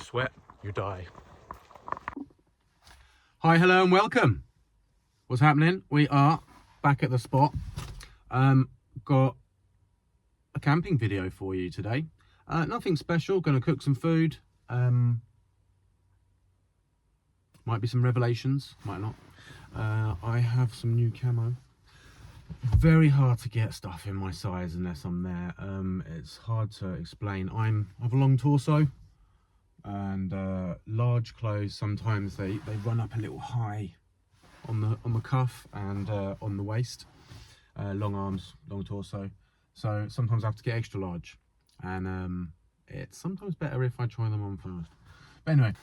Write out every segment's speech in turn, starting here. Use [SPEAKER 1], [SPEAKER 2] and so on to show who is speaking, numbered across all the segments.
[SPEAKER 1] sweat, you die. Hi, hello and welcome. What's happening? We are back at the spot. Got a camping video for you today. Nothing special, gonna cook some food. Might be some revelations, might not. I have some new camo. Very hard to get stuff in my size unless I'm there. It's hard to explain. I have a long torso, and large clothes sometimes they run up a little high on the cuff and on the waist. Long arms, long torso, so sometimes I have to get extra large, and it's sometimes better if I try them on first. But anyway,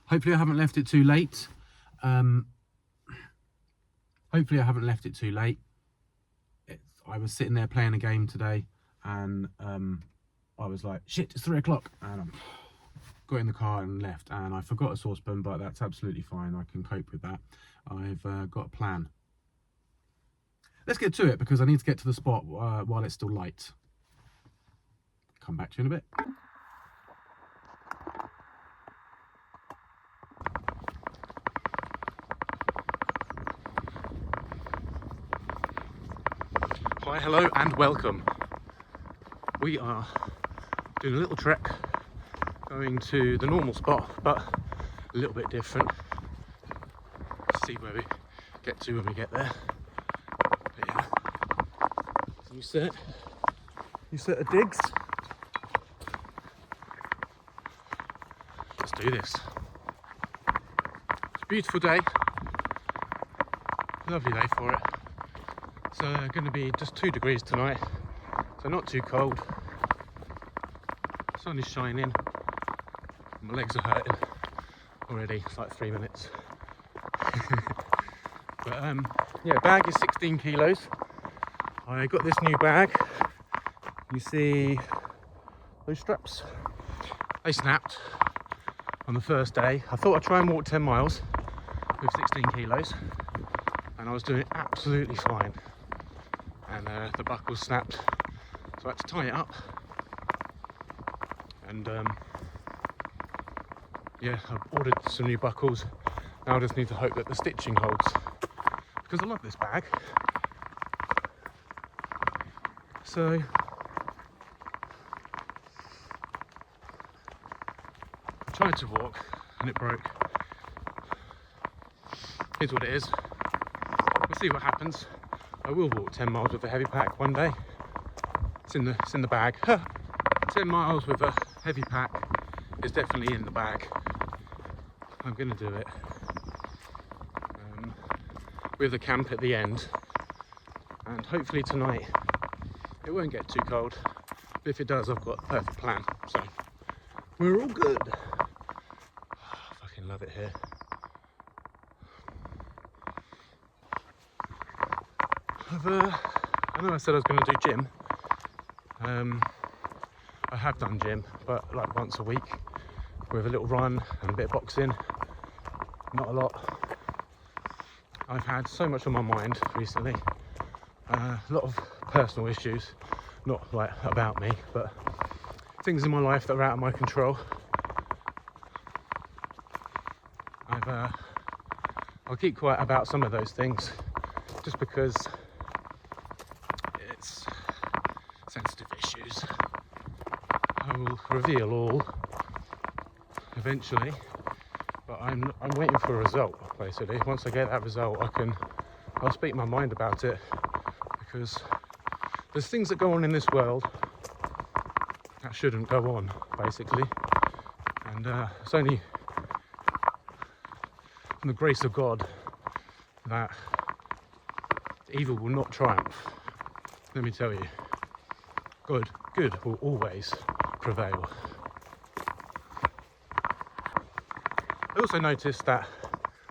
[SPEAKER 1] hopefully I haven't left it too late. I was sitting there playing a game today, and I was like, shit, it's 3 o'clock, and I got in the car and left, and I forgot a saucepan, but that's absolutely fine. I can cope with that. I've got a plan. Let's get to it, because I need to get to the spot while it's still light. Come back to you in a bit. Hi, hello and welcome. We are doing a little trek, going to the normal spot, but a little bit different. Let's see where we get to when we get there. But yeah, new set of digs. Let's do this. It's a beautiful day, lovely day for it. It's going to be just 2 degrees tonight, so not too cold. The sun is shining. My legs are hurting already. It's like 3 minutes. But yeah, bag is 16 kilos. I got this new bag. You see those straps? They snapped on the first day. I thought I'd try and walk 10 miles with 16 kilos, and I was doing absolutely fine. And the buckle snapped, so I had to tie it up. And yeah, I've ordered some new buckles. Now I just need to hope that the stitching holds, because I love this bag. So I tried to walk and it broke. Here's what it is. We'll see what happens. I will walk 10 miles with a heavy pack one day. It's in the bag. 10 miles with a heavy pack is definitely in the bag. I'm gonna do it. With a camp at the end, and hopefully tonight it won't get too cold. But if it does, I've got a perfect plan. So we're all good. I fucking love it here. I know I said I was going to do gym. I have done gym, but like once a week with a little run and a bit of boxing. Not a lot. I've had so much on my mind recently. A lot of personal issues, not like about me, but things in my life that are out of my control. I'll keep quiet about some of those things, just because it's sensitive issues. I will reveal all eventually, but I'm waiting for a result. Basically, once I get that result, I'll speak my mind about it, because there's things that go on in this world that shouldn't go on, basically, and it's only from the grace of God that evil will not triumph. Let me tell you, good will always prevail. I also noticed that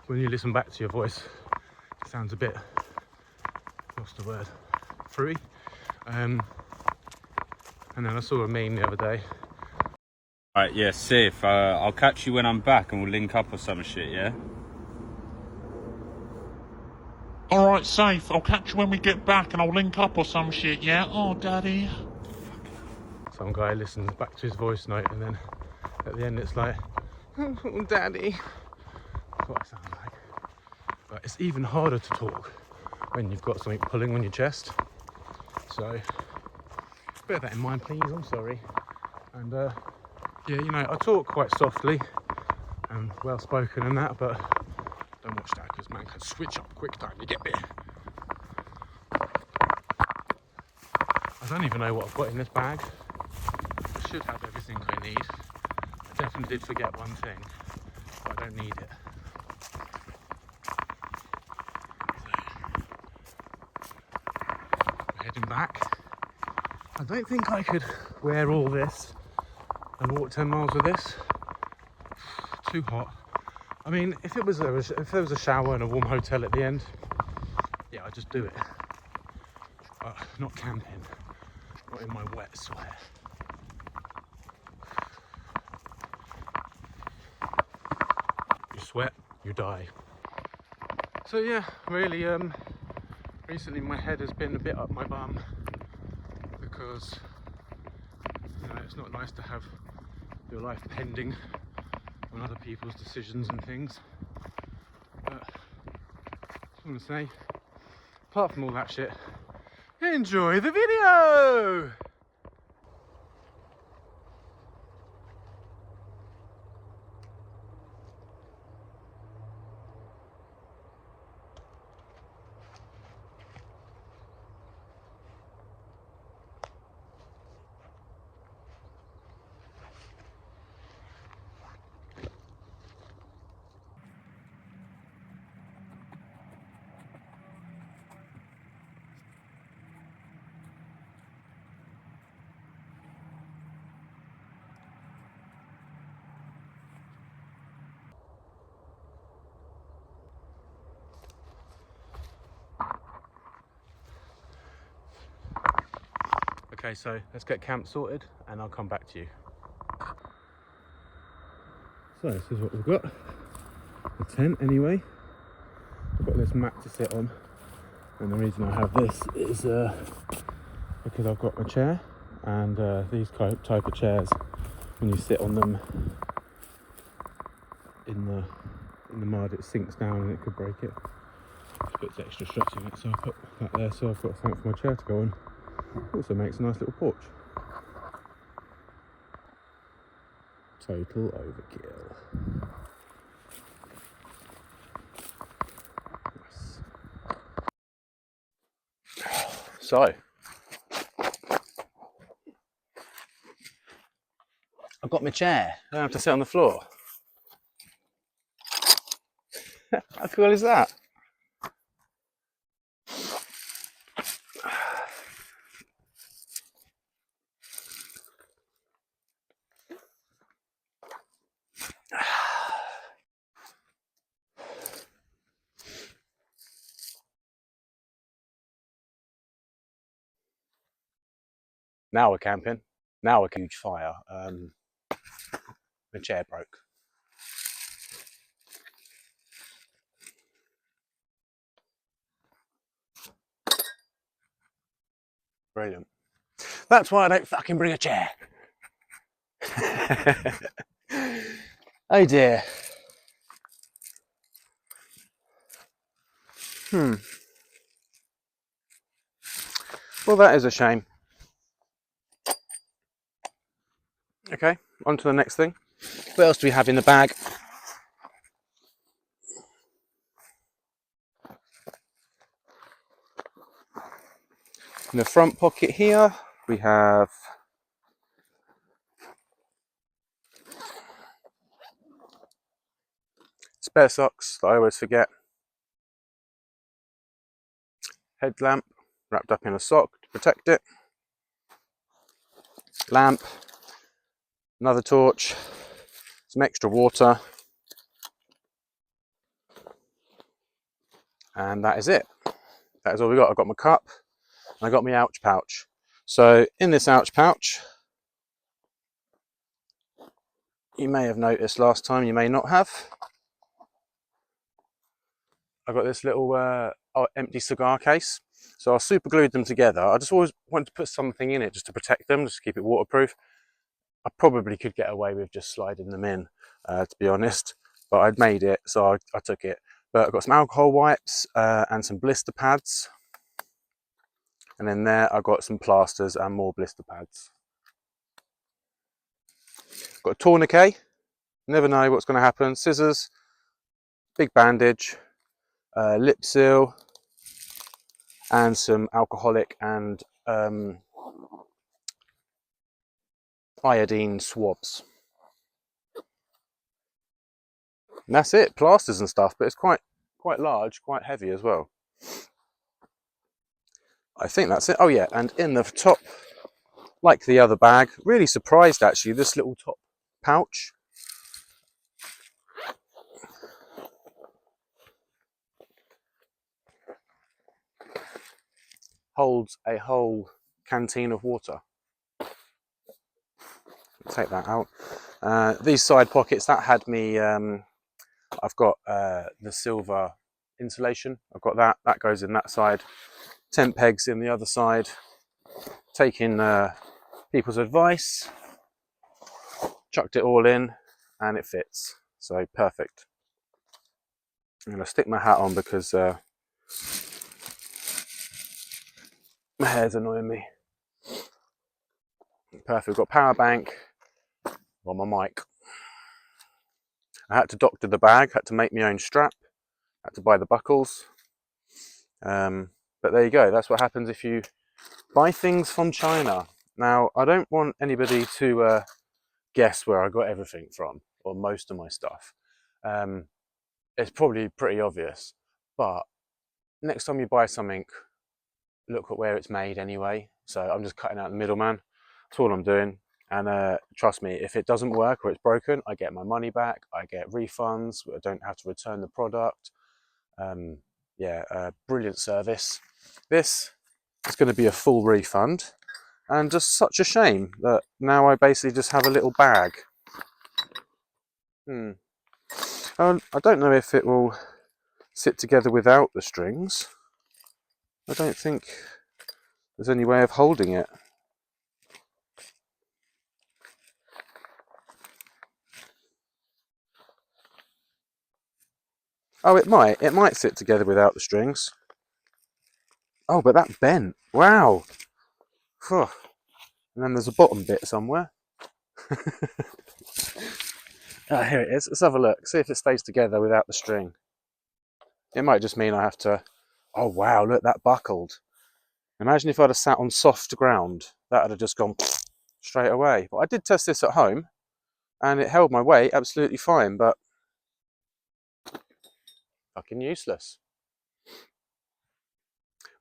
[SPEAKER 1] when you listen back to your voice, it sounds a bit, what's the word, fruity. And then I saw a meme the other day.
[SPEAKER 2] Alright, yeah, safe. I'll catch you when I'm back and we'll link up or some shit, yeah?
[SPEAKER 3] Alright, safe. I'll catch you when we get back and I'll link up or some shit, yeah? Oh, daddy.
[SPEAKER 1] Some guy listens back to his voice note and then At the end it's like, oh, daddy. That's what I sound like. But it's even harder to talk when you've got something pulling on your chest. So bear that in mind, please. I'm sorry. And yeah, you know, I talk quite softly and well spoken and that, but don't watch that because man can switch up quick time. You get me? I don't even know what I've got in this bag. I should have everything I need. I definitely did forget one thing, but I don't need it. So, we're heading back. I don't think I could wear all this and walk 10 miles with this. Too hot. I mean, if there was a shower and a warm hotel at the end, yeah, I'd just do it. But not camping. Not in my wet sweat. You sweat, you die. So yeah, really, recently my head has been a bit up my bum because, you know, it's not nice to have your life pending on other people's decisions and things. But I just want to say, apart from all that shit, enjoy the video! Okay, so let's get camp sorted and I'll come back to you. So this is what we've got. The tent anyway. I've got this mat to sit on, and the reason I have this is because I've got a chair, and these type of chairs, when you sit on them in the mud, it sinks down and it could break it. It puts extra stress on it, so I put that there so I've got something for my chair to go on. Also makes a nice little porch. Total overkill. Yes. So, I've got my chair. I don't have to sit on the floor. How cool is that? Now we're camping. Now we're huge fire. The chair broke. Brilliant. That's why I don't fucking bring a chair. Oh dear. Well, that is a shame. Okay, on to the next thing. What else do we have in the bag? In the front pocket here, we have spare socks that I always forget. Headlamp wrapped up in a sock to protect it. Lamp. Another torch. Some extra water. And that is it. That is all we got. I've got my cup and I got my ouch pouch. So in this ouch pouch, you may have noticed last time, you may not have, I've got this little empty cigar case. So I super glued them together. I just always wanted to put something in it just to protect them, just to keep it waterproof. I probably could get away with just sliding them in, to be honest, but I'd made it, so I took it. But I've got some alcohol wipes and some blister pads. And then there I've got some plasters and more blister pads. Got a tourniquet, never know what's going to happen. Scissors, big bandage, lip seal, and some alcoholic and iodine swabs. And that's it, plasters and stuff, but it's quite large, quite heavy as well. I think that's it. Oh yeah, and in the top, like the other bag, really surprised actually, this little top pouch holds a whole canteen of water. Take that out. These side pockets, that had me, I've got the silver insulation, I've got that goes in that side, tent pegs in the other side, taking people's advice, chucked it all in and it fits, so perfect. I'm going to stick my hat on because my hair's annoying me. Perfect. We've got power bank on my mic. I had to doctor the bag, had to make my own strap, had to buy the buckles. But there you go, that's what happens if you buy things from China. Now, I don't want anybody to guess where I got everything from, or most of my stuff. It's probably pretty obvious, but next time you buy something, look at where it's made anyway. So I'm just cutting out the middleman. That's all I'm doing. And trust me, if it doesn't work or it's broken, I get my money back, I get refunds, I don't have to return the product. Brilliant service. This is going to be a full refund, and just such a shame that now I basically just have a little bag. I don't know if it will sit together without the strings. I don't think there's any way of holding it. Oh, it might sit together without the strings. Oh, but that bent. Wow. Phew. And then there's a bottom bit somewhere. Here it is. Let's have a look. See if it stays together without the string. It might just mean I have to... Oh, wow, look, that buckled. Imagine if I'd have sat on soft ground. That would have just gone straight away. But I did test this at home, and it held my weight absolutely fine, but fucking useless.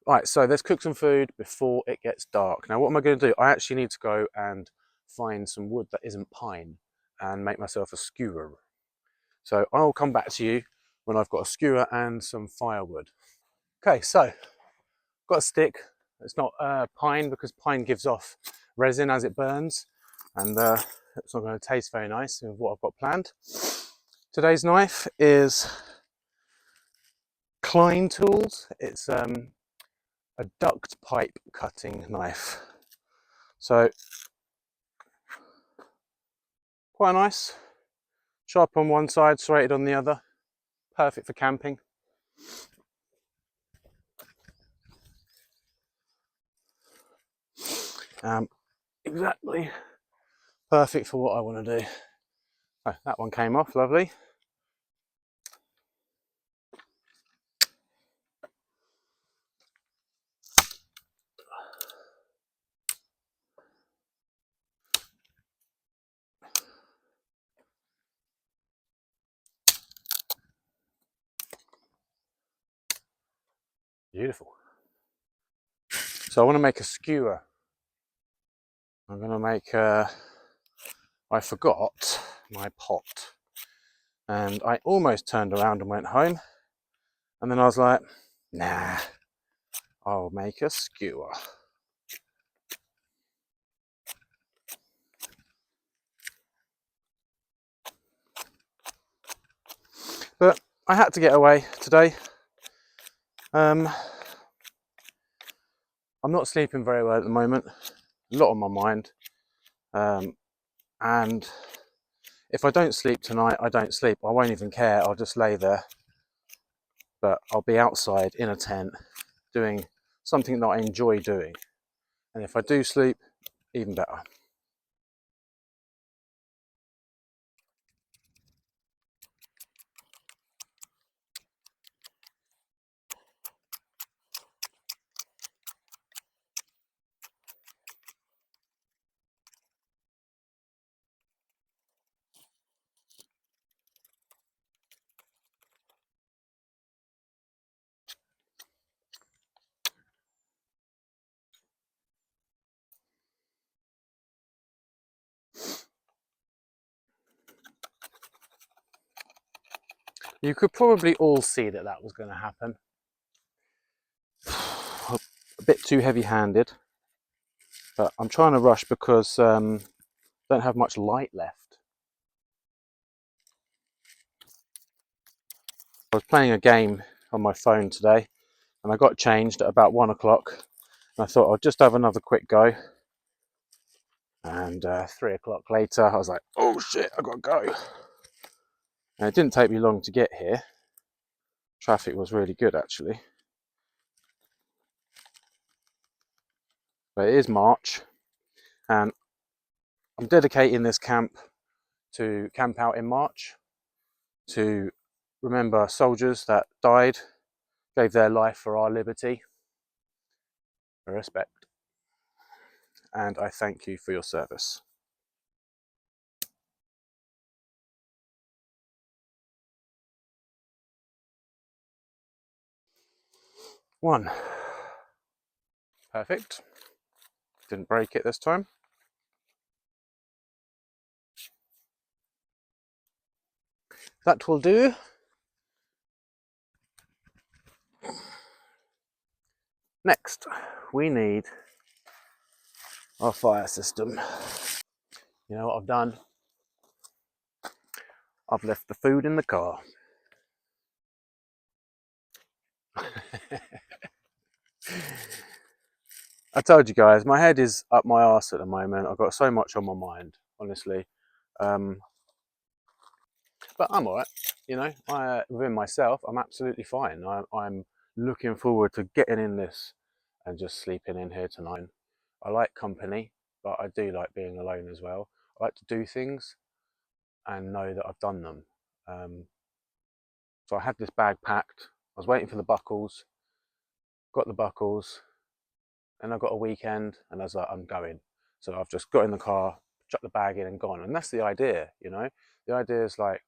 [SPEAKER 1] Right, so let's cook some food before it gets dark. Now, what am I going to do? I actually need to go and find some wood that isn't pine and make myself a skewer. So I'll come back to you when I've got a skewer and some firewood. Okay, so got a stick. It's not pine because pine gives off resin as it burns, and it's not going to taste very nice with what I've got planned. Today's knife is Klein Tools. It's a duct pipe cutting knife. So quite nice. Sharp on one side, serrated on the other. Perfect for camping. Exactly perfect for what I want to do. Oh, that one came off, lovely. Beautiful. So I want to make a skewer. I'm going to make I forgot my pot, and I almost turned around and went home, and then I was like, nah, I'll make a skewer. But I had to get away today. I'm not sleeping very well at the moment, a lot on my mind, And if I don't sleep tonight, I don't sleep. I won't even care. I'll just lay there. But I'll be outside in a tent doing something that I enjoy doing. And if I do sleep, even better. You could probably all see that that was going to happen. A bit too heavy-handed, but I'm trying to rush because I don't have much light left. I was playing a game on my phone today, and I got changed at about 1 o'clock. And I thought I'd just have another quick go. And 3 o'clock later, I was like, oh shit, I gotta go. And it didn't take me long to get here. Traffic was really good, actually. But it is March, and I'm dedicating this camp to camp out in March to remember soldiers that died, gave their life for our liberty. I respect. And I thank you for your service. One. Perfect. Didn't break it this time. That will do. Next, we need our fire system. You know what I've done? I've left the food in the car. I told you guys, my head is up my arse at the moment. I've got so much on my mind, honestly. But I'm alright, you know. Within myself, I'm absolutely fine. I'm looking forward to getting in this and just sleeping in here tonight. I like company, but I do like being alone as well. I like to do things and know that I've done them. So I had this bag packed. I was waiting for the buckles, got the buckles, and I got a weekend, and I was like, I'm going. So I've just got in the car, chucked the bag in and gone. And that's the idea, you know? The idea is like,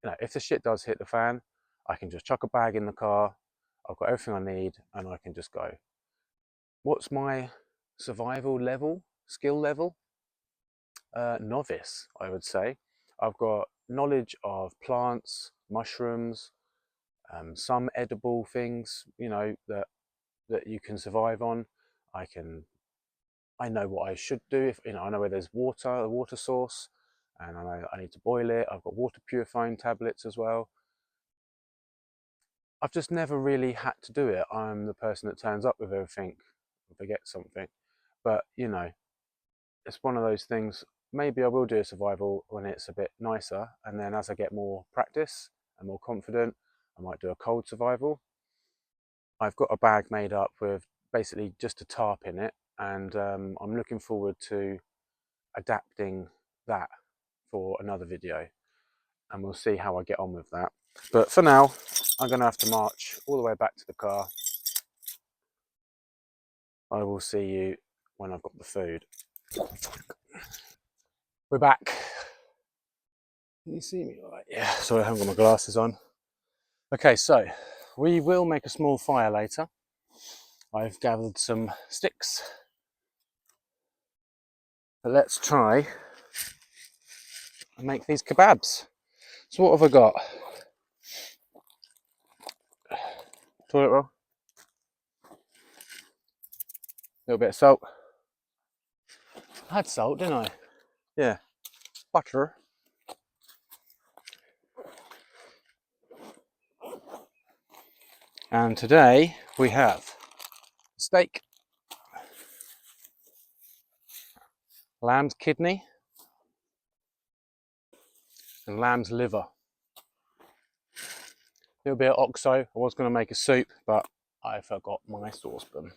[SPEAKER 1] you know, if the shit does hit the fan, I can just chuck a bag in the car, I've got everything I need, and I can just go. What's my survival level, skill level? Novice, I would say. I've got knowledge of plants, mushrooms, some edible things, you know, that you can survive on. I know what I should do. If, you know, I know where there's water, a water source, and I know I need to boil it. I've got water purifying tablets as well. I've just never really had to do it. I'm the person that turns up with everything and forgets something. But, you know, it's one of those things. Maybe I will do a survival when it's a bit nicer, and then as I get more practice and more confident, I might do a cold survival. I've got a bag made up with basically just a tarp in it, and I'm looking forward to adapting that for another video, and we'll see how I get on with that. But for now, I'm going to have to march all the way back to the car. I will see you when I've got the food. We're back. Can you see me all right? Yeah, sorry, I haven't got my glasses on. Okay, so we will make a small fire later. I've gathered some sticks. But let's try and make these kebabs. So what have I got? Toilet roll. A little bit of salt. I had salt, didn't I? Yeah. Butter. And today we have steak, lamb's kidney, and lamb's liver. A little bit of oxo. I was going to make a soup, but I forgot my saucepan.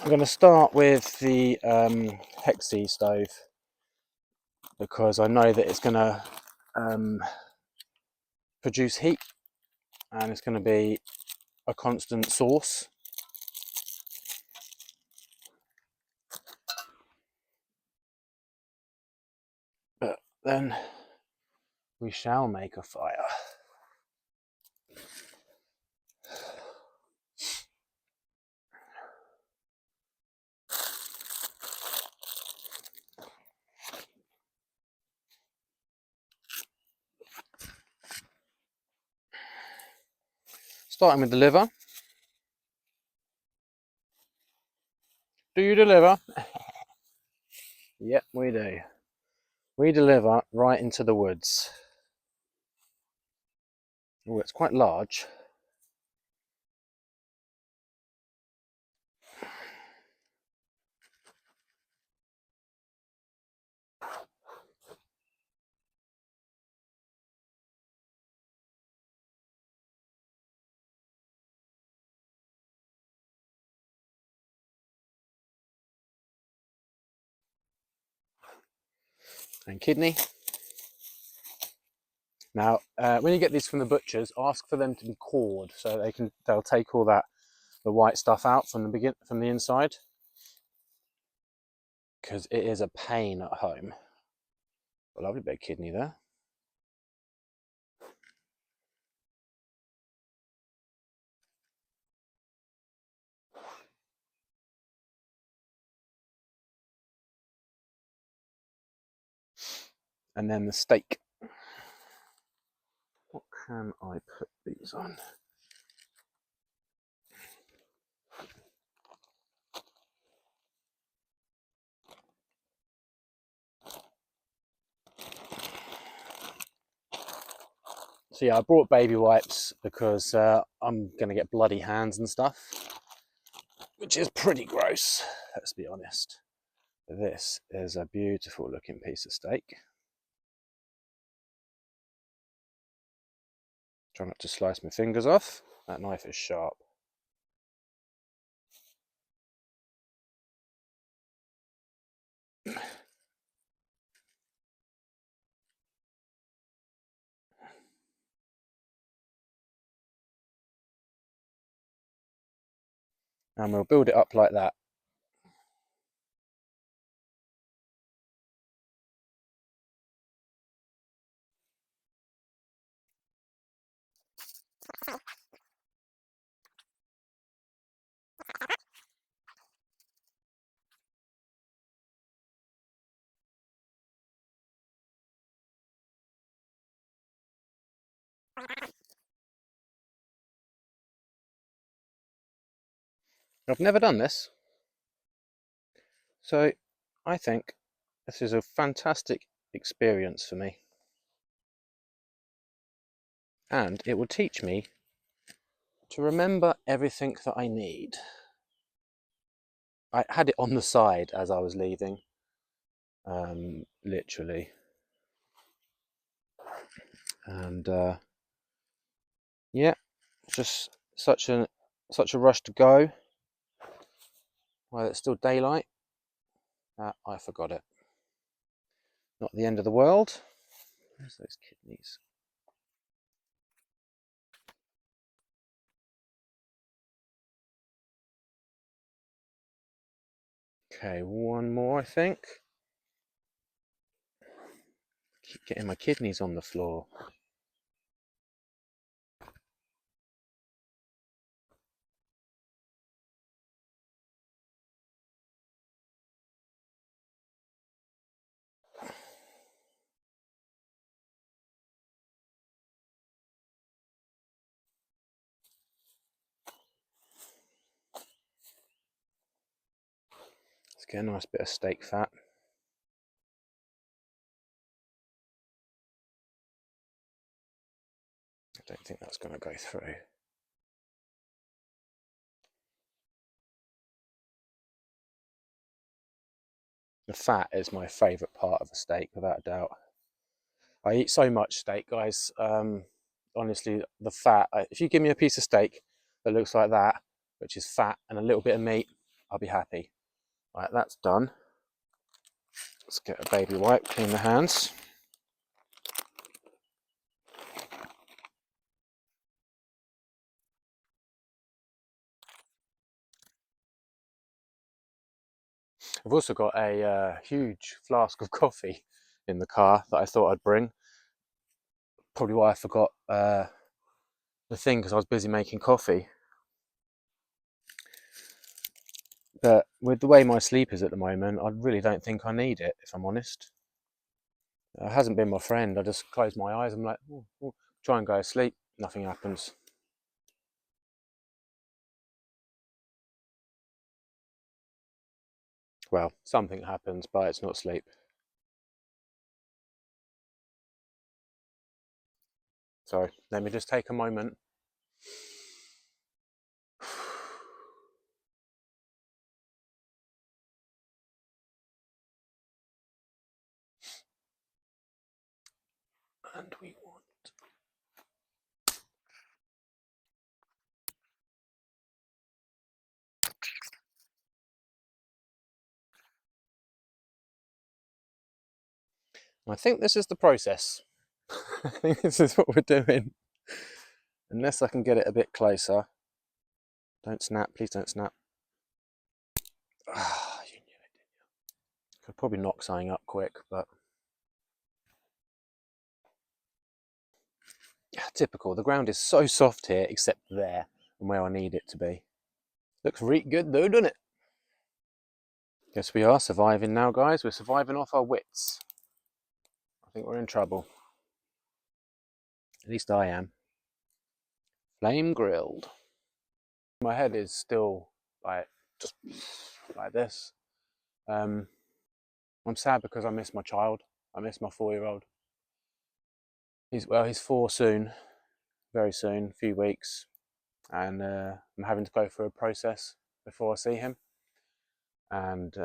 [SPEAKER 1] I'm going to start with the Hexi stove because I know that it's going to produce heat and it's going to be a constant source. But then we shall make a fire. Starting with the liver. Do you deliver? Yep, we do. We deliver right into the woods. Oh, it's quite large. And kidney. Now, when you get these from the butchers, ask for them to be cored so they'll take all that the white stuff out from the inside, because it is a pain at home. A lovely bit of kidney there. And then the steak. What can I put these on? So yeah, I brought baby wipes because I'm going to get bloody hands and stuff, which is pretty gross, let's be honest. This is a beautiful looking piece of steak. Try not to slice my fingers off. That knife is sharp. And we'll build it up like that. I've never done this, so I think this is a fantastic experience for me. And it will teach me to remember everything that I need. I had it on the side as I was leaving, literally. And yeah, just such a rush to go while it's still daylight. I forgot it. Not the end of the world. Where's those kidneys? Okay, one more, I think. Keep getting my kidneys on the floor. Let's get a nice bit of steak fat. I don't think that's going to go through. The fat is my favourite part of a steak, without a doubt. I eat so much steak, guys. Honestly, the fat. If you give me a piece of steak that looks like that, which is fat and a little bit of meat, I'll be happy. Right, that's done. Let's get a baby wipe, clean the hands. I've also got a huge flask of coffee in the car that I thought I'd bring. Probably why I forgot the thing, because I was busy making coffee. But with the way my sleep is at the moment, I really don't think I need it, if I'm honest. It hasn't been my friend. I just close my eyes. I'm like, "Ooh, ooh," try and go to sleep. Nothing happens. Well, something happens, but it's not sleep. So let me just take a moment. And we want. I think this is the process. I think this is what we're doing. Unless I can get it a bit closer. Don't snap, please don't snap. Ah, you knew it, didn't you? Could probably knock something up quick, but typical. The ground is so soft here, except there and where I need it to be. Looks really good though, doesn't it? Guess we are surviving now, guys. We're surviving off our wits. I think we're in trouble. At least I am. Flame grilled. My head is still like just like this. I'm sad because I miss my child. I miss my 4-year-old. He's 4 soon, very soon, a few weeks, and I'm having to go through a process before I see him, and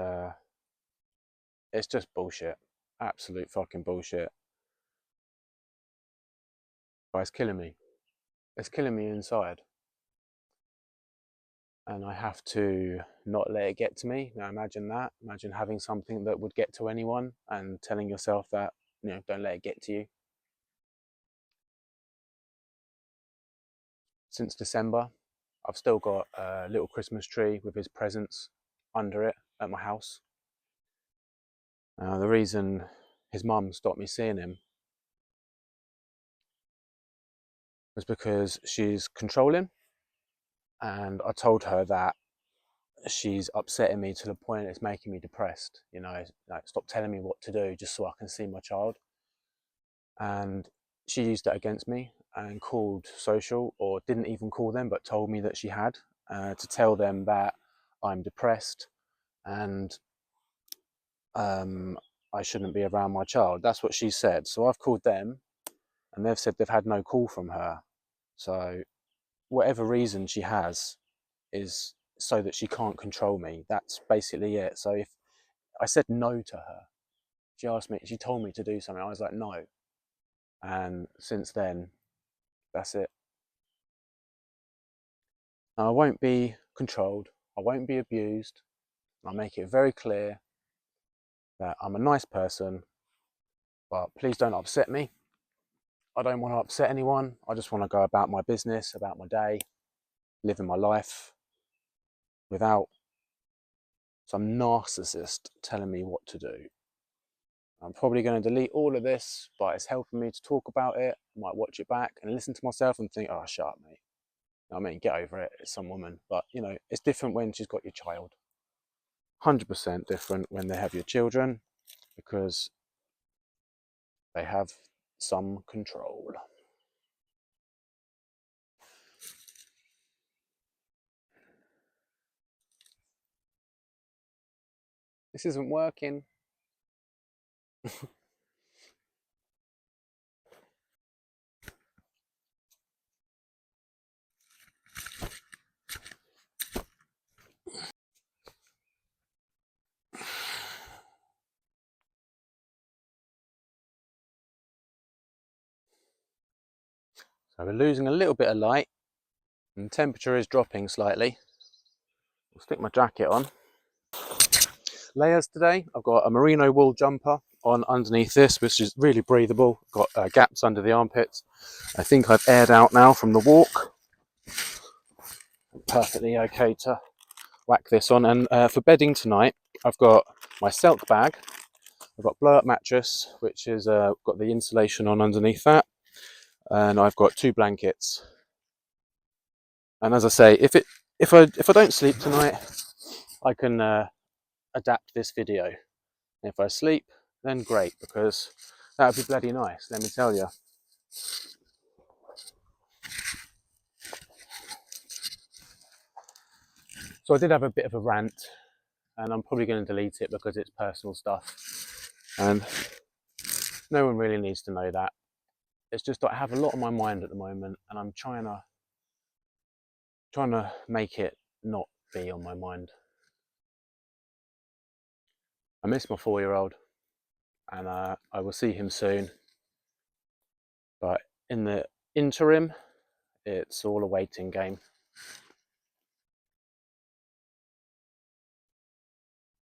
[SPEAKER 1] it's just bullshit, absolute fucking bullshit. But it's killing me. It's killing me inside, and I have to not let it get to me. Now imagine that. Imagine having something that would get to anyone, and telling yourself that, don't let it get to you. Since December, I've still got a little Christmas tree with his presents under it at my house. The reason his mum stopped me seeing him was because she's controlling, and I told her that she's upsetting me to the point it's making me depressed. Like, stop telling me what to do just so I can see my child. And she used that against me and called social, or didn't even call them, but told me that she had, to tell them that I'm depressed and I shouldn't be around my child. That's what she said. So I've called them, and they've said they've had no call from her. So whatever reason she has is so that she can't control me. That's basically it. So if I said no to her, she told me to do something, I was like, no. And since then, that's it. Now, I won't be controlled. I won't be abused. I make it very clear that I'm a nice person, but please don't upset me. I don't want to upset anyone. I just want to go about my business, about my day, living my life without some narcissist telling me what to do. I'm probably going to delete all of this, but it's helping me to talk about it. I might watch it back and listen to myself and think, oh, shut up, mate. I mean, get over it. It's some woman. But, it's different when she's got your child. 100% different when they have your children, because they have some control. This isn't working. So we're losing a little bit of light and the temperature is dropping slightly. I'll stick my jacket on. Layers today, I've got a merino wool jumper on underneath this, which is really breathable. Got gaps under the armpits. I think I've aired out now from the walk. Perfectly okay to whack this on. And for bedding tonight, I've got my silk bag. I've got blow up mattress, which is got the insulation on underneath that. And I've got 2 blankets. And as I say, if I don't sleep tonight, I can adapt this video. And if I sleep, then great, because that would be bloody nice, let me tell you. So I did have a bit of a rant, and I'm probably going to delete it because it's personal stuff, and no one really needs to know that. It's just that I have a lot on my mind at the moment, and I'm trying to make it not be on my mind. I miss my 4-year-old, and I will see him soon. But in the interim, it's all a waiting game.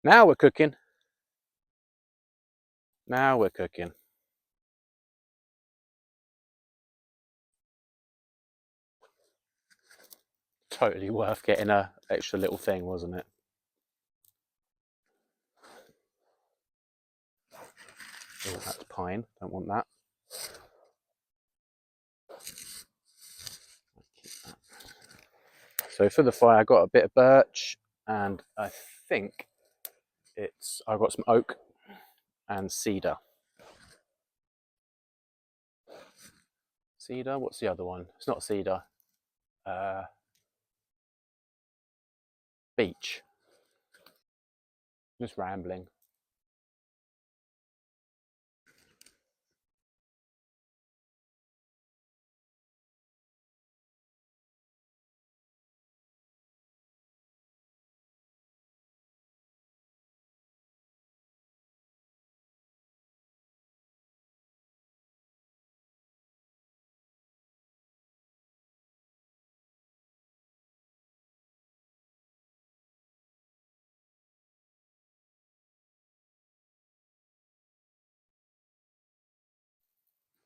[SPEAKER 1] Now we're cooking. Now we're cooking. Totally worth getting a extra little thing, wasn't it? Oh, that's pine. Don't want that. So for the fire, I got a bit of birch, and I think I've got some oak and cedar. Cedar? What's the other one? It's not cedar. Beech. Just rambling.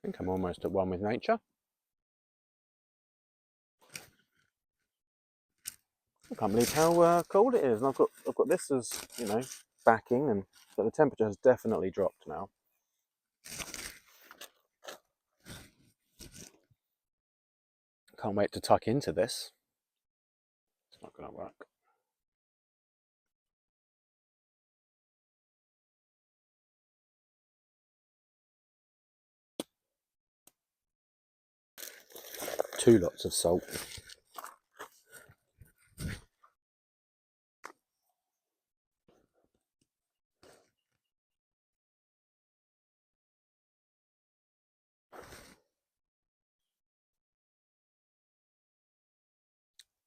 [SPEAKER 1] I think I'm almost at one with nature. I can't believe how cold it is, and I've got this as, you know, backing, and but the temperature has definitely dropped now. Can't wait to tuck into this. It's not going to work. Two lots of salt.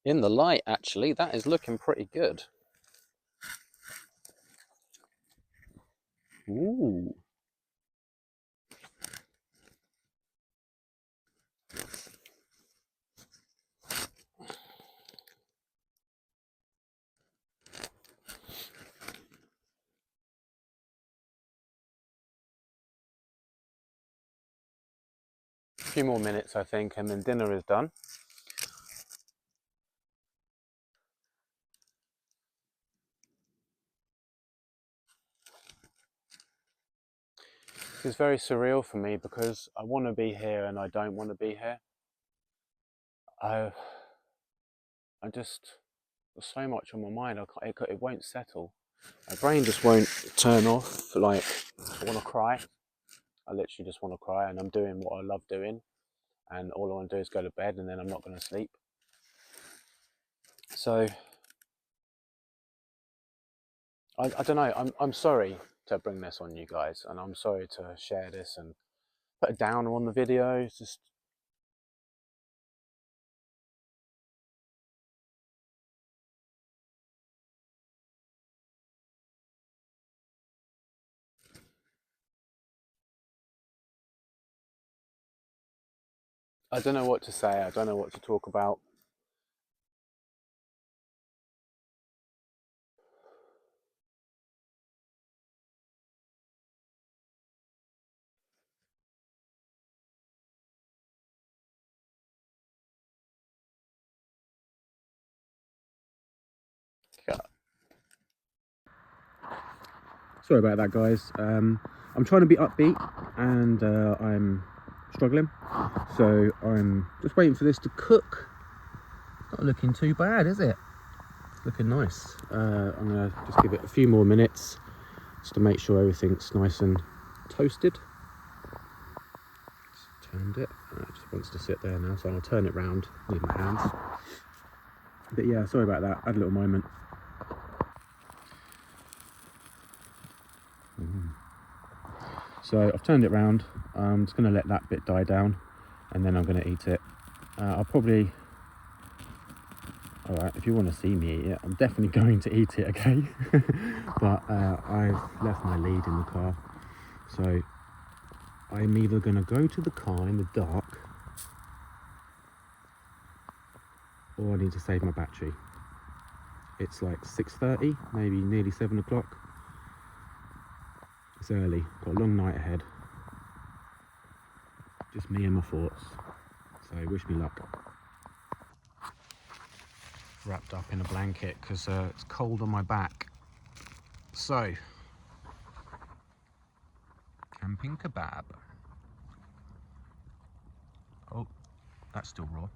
[SPEAKER 1] In the light, actually, that is looking pretty good. Ooh. A few more minutes, I think, and then dinner is done. This is very surreal for me because I want to be here and I don't want to be here. I just, there's so much on my mind, it won't settle. My brain just won't turn off. Like, I want to cry. I literally just want to cry, and I'm doing what I love doing, and all I want to do is go to bed, and then I'm not going to sleep. So I don't know. I'm sorry to bring this on you guys, and I'm sorry to share this and put a downer on the video. It's just, I don't know what to say. I don't know what to talk about. Sorry about that, guys. I'm trying to be upbeat and I'm struggling. So I'm just waiting for this to cook. Not looking too bad, is it? It's looking nice. I'm going to just give it a few more minutes just to make sure everything's nice and toasted. Just turned it. It just wants to sit there now, so I'll turn it round. Need my hands. But yeah, sorry about that. I had a little moment. So I've turned it round. I'm just going to let that bit die down and then I'm going to eat it. I'll probably... Alright, if you want to see me eat it, I'm definitely going to eat it, okay? But I've left my lead in the car. So I'm either going to go to the car in the dark or I need to save my battery. It's like 6:30, maybe nearly 7 o'clock. It's early, got a long night ahead. Just me and my thoughts. So wish me luck. Wrapped up in a blanket because it's cold on my back. So, camping kebab. Oh, that's still raw.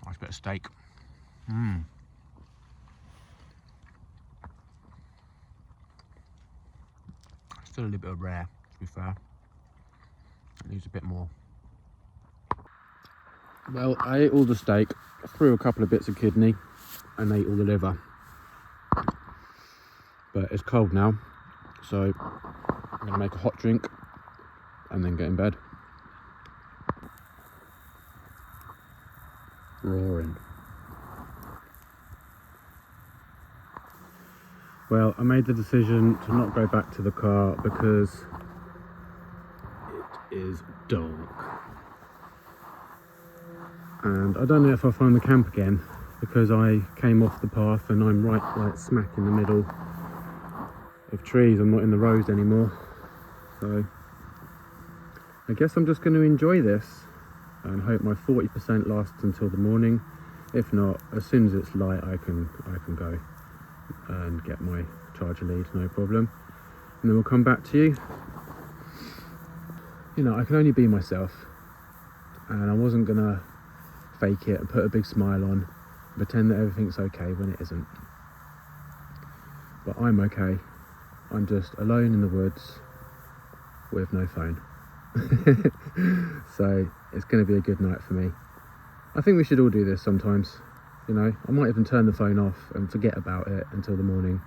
[SPEAKER 1] Nice bit of steak. Still a little bit of rare, to be fair. It needs a bit more. Well, I ate all the steak, threw a couple of bits of kidney, and ate all the liver. But it's cold now, so I'm going to make a hot drink and then get in bed. Roaring. Well, I made the decision to not go back to the car because it is dark. And I don't know if I'll find the camp again because I came off the path and I'm right like smack in the middle of trees. I'm not in the road anymore. So I guess I'm just going to enjoy this and hope my 40% lasts until the morning. If not, as soon as it's light I can go and get my charger lead, no problem. And then we'll come back to you. You know, I can only be myself and I wasn't gonna fake it and put a big smile on and pretend that everything's okay when it isn't. But I'm okay. I'm just alone in the woods with no phone. So it's going to be a good night for me. I think we should all do this sometimes. You know, I might even turn the phone off and forget about it until the morning.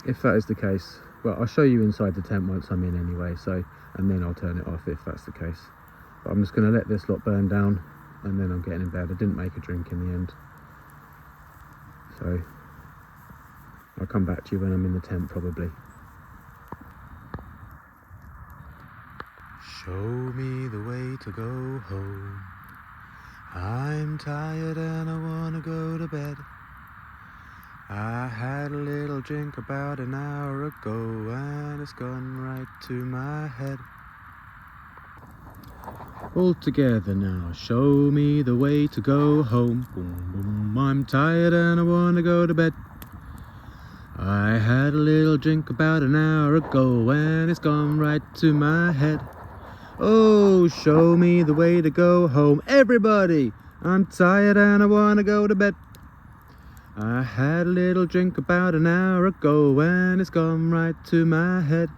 [SPEAKER 1] If that is the case, well, I'll show you inside the tent once I'm in anyway, so, and then I'll turn it off if that's the case. But I'm just going to let this lot burn down and then I'm getting in bed. I didn't make a drink in the end. So I'll come back to you when I'm in the tent probably. Show me the way to go home. I'm tired and I wanna go to bed. I had a little drink about an hour ago and it's gone right to my head. All together now, show me the way to go home. Boom, boom, I'm tired and I wanna go to bed. I had a little drink about an hour ago and it's gone right to my head. Oh, show me the way to go home. Everybody, I'm tired and I wanna go to bed. I had a little drink about an hour ago and it's gone right to my head.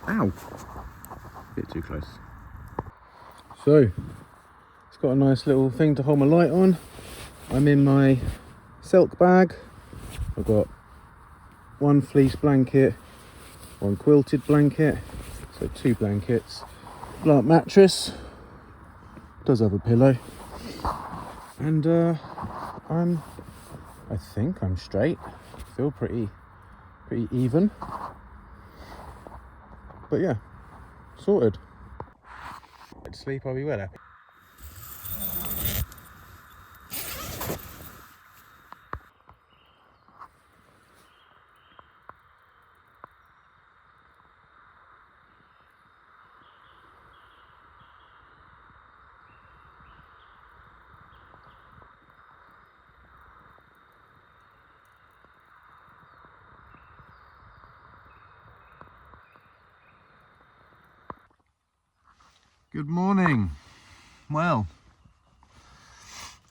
[SPEAKER 1] Ow! Bit too close. So, it's got a nice little thing to hold my light on. I'm in my silk bag. I've got one fleece blanket, one quilted blanket, so 2 blankets, blunt mattress, does have a pillow, And I think I'm straight. Feel pretty even. But yeah, sorted. Sleep, I'll be well happy. Good morning. Well,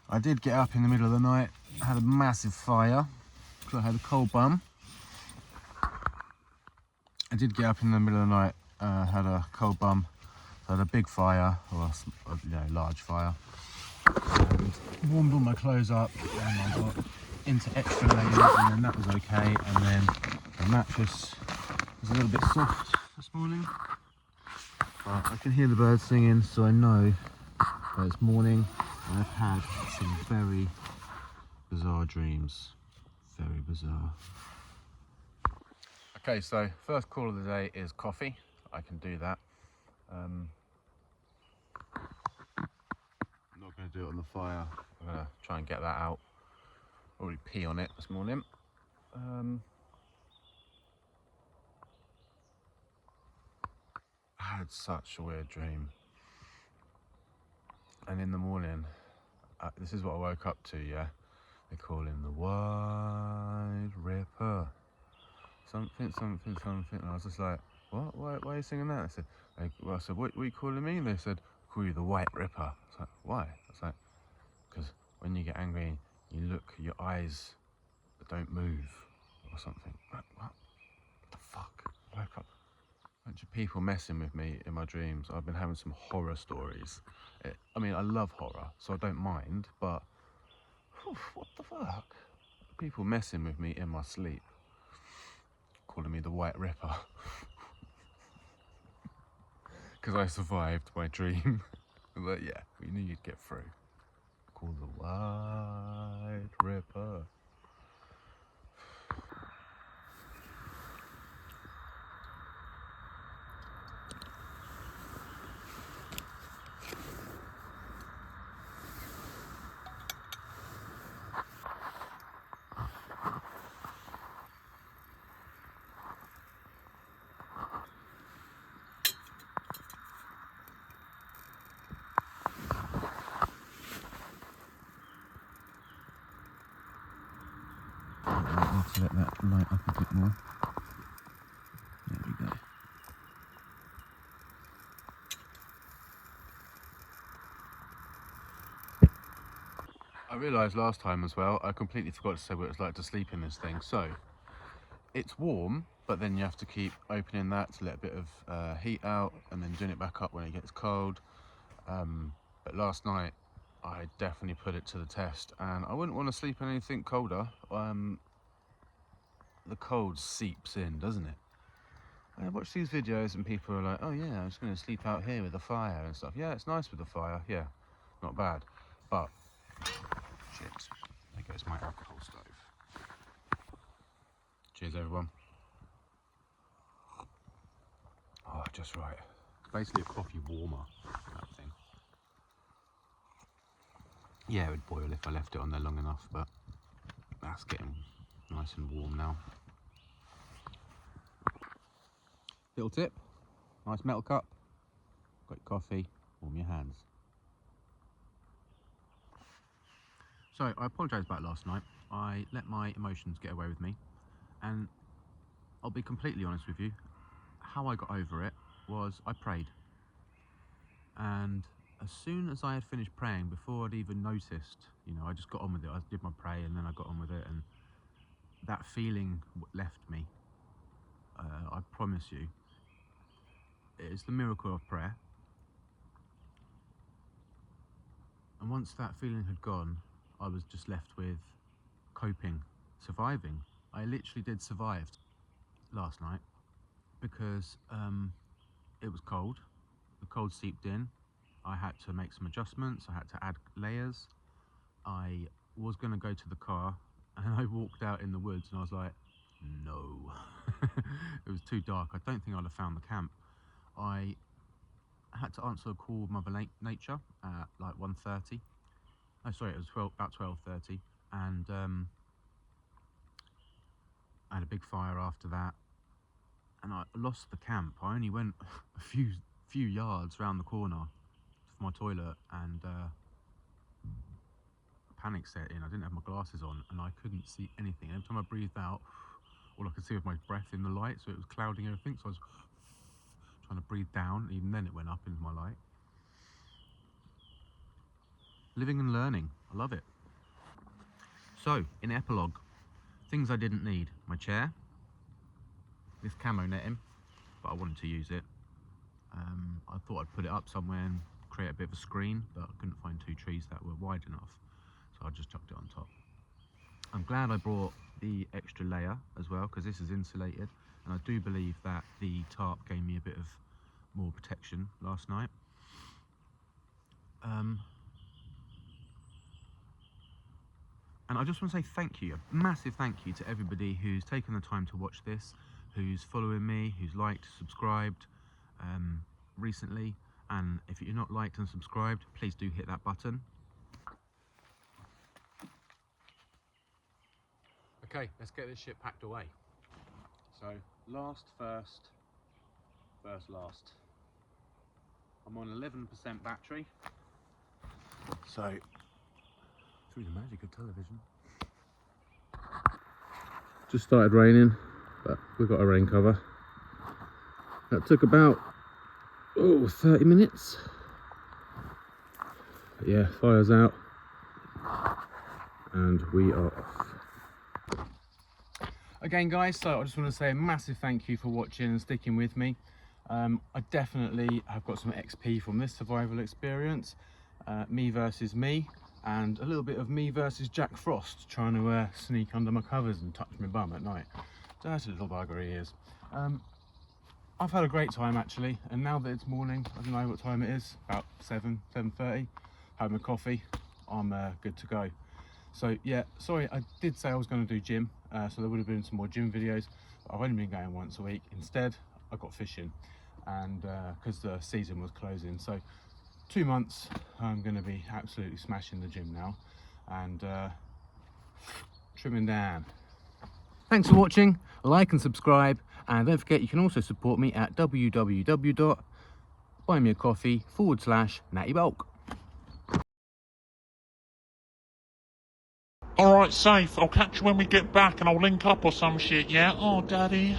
[SPEAKER 1] I did get up in the middle of the night. I had a massive fire because I had a cold bum. I did get up in the middle of the night, had a cold bum, so I had a big fire, or a large fire. And warmed all my clothes up, and I got into extra layers, and then that was okay. And then the mattress was a little bit soft this morning, but I can hear the birds singing, so I know that it's morning. And I've had some very bizarre dreams. Very bizarre. Okay, so first call of the day is coffee. I can do that. I'm not going to do it on the fire. I'm going to try and get that out. Already pee on it this morning. I had such a weird dream. And in the morning, this is what I woke up to, yeah? They call him the White Ripper. Something. And I was just like, what? Why are you singing that? I said, what are you calling me? And they said, call you the White Ripper. I was like, why? I was like, because when you get angry, you look, your eyes don't move or something. What the fuck? I woke up. A bunch of people messing with me in my dreams. I've been having some horror stories. I mean, I love horror, so I don't mind, but what the fuck? People messing with me in my sleep. Calling me the White Ripper. Because I survived my dream. But yeah, we knew you'd get through. Called the White Ripper. I need to let that light up a bit more. There we go. I realised last time as well, I completely forgot to say what it's like to sleep in this thing. So, it's warm, but then you have to keep opening that to let a bit of heat out and then doing it back up when it gets cold. But last night, I definitely put it to the test, and I wouldn't want to sleep in anything colder. The cold seeps in, doesn't it? I watch these videos and people are like, oh yeah, I'm just going to sleep out here with a fire and stuff. Yeah, it's nice with a fire, yeah, not bad. But, shit, there goes my alcohol stove. Cheers everyone. Oh, just right. It's basically a coffee warmer, that thing. Yeah, it would boil if I left it on there long enough, but that's getting nice and warm now. Little tip, nice metal cup, got your coffee, warm your hands. So, I apologise about last night. I let my emotions get away with me, and I'll be completely honest with you, how I got over it was I prayed. And as soon as I had finished praying, before I'd even noticed, I just got on with it. I did my pray and then I got on with it, and that feeling left me. I promise you, it's the miracle of prayer. And once that feeling had gone, I was just left with coping, surviving. I literally did survive last night because it was cold. The cold seeped in. I had to make some adjustments. I had to add layers. I was going to go to the car, and I walked out in the woods, and I was like, no. It was too dark. I don't think I'd have found the camp. I had to answer a call with Mother Nature at like 1:30. Oh, sorry, it was about 12:30, and I had a big fire after that, and I lost the camp. I only went a few yards round the corner for my toilet, and panic set in. I didn't have my glasses on, and I couldn't see anything. Every time I breathed out, all I could see was my breath in the light, so it was clouding everything. So I was trying to breathe down. Even then, it went up into my light. Living and learning. I love it. So, in epilogue, things I didn't need. My chair, this camo netting, but I wanted to use it. I thought I'd put it up somewhere and create a bit of a screen, but I couldn't find two trees that were wide enough, so I just chucked it on top. I'm glad I brought the extra layer as well, because this is insulated, and I do believe that the tarp gave me a bit of more protection last night. And I just want to say thank you, a massive thank you to everybody who's taken the time to watch this, who's following me, who's liked, subscribed recently. And if you're not liked and subscribed, please do hit that button. Okay, let's get this shit packed away. So, last, first, last. I'm on 11% battery. So, through the magic of television. Just started raining, but we've got a rain cover. That took about 30 minutes. But yeah, fire's out, and we are off. Again, guys, so I just want to say a massive thank you for watching and sticking with me. I definitely have got some XP from this survival experience. Me versus me. And a little bit of me versus Jack Frost, trying to sneak under my covers and touch my bum at night. Dirty little bugger he is. I've had a great time actually, and now that it's morning, I don't know what time it is, about 7:30, had my coffee, I'm good to go. So yeah, sorry, I did say I was going to do gym, so there would have been some more gym videos, but I've only been going once a week. Instead, I got fishing, and because the season was closing, so 2 months I'm going to be absolutely smashing the gym now and trimming down. Thanks for watching, like and subscribe, and don't forget you can also support me at www.buymeacoffee.com/nattybulk.
[SPEAKER 3] Alright, safe. I'll catch you when we get back and I'll link up or some shit, yeah? Oh, daddy.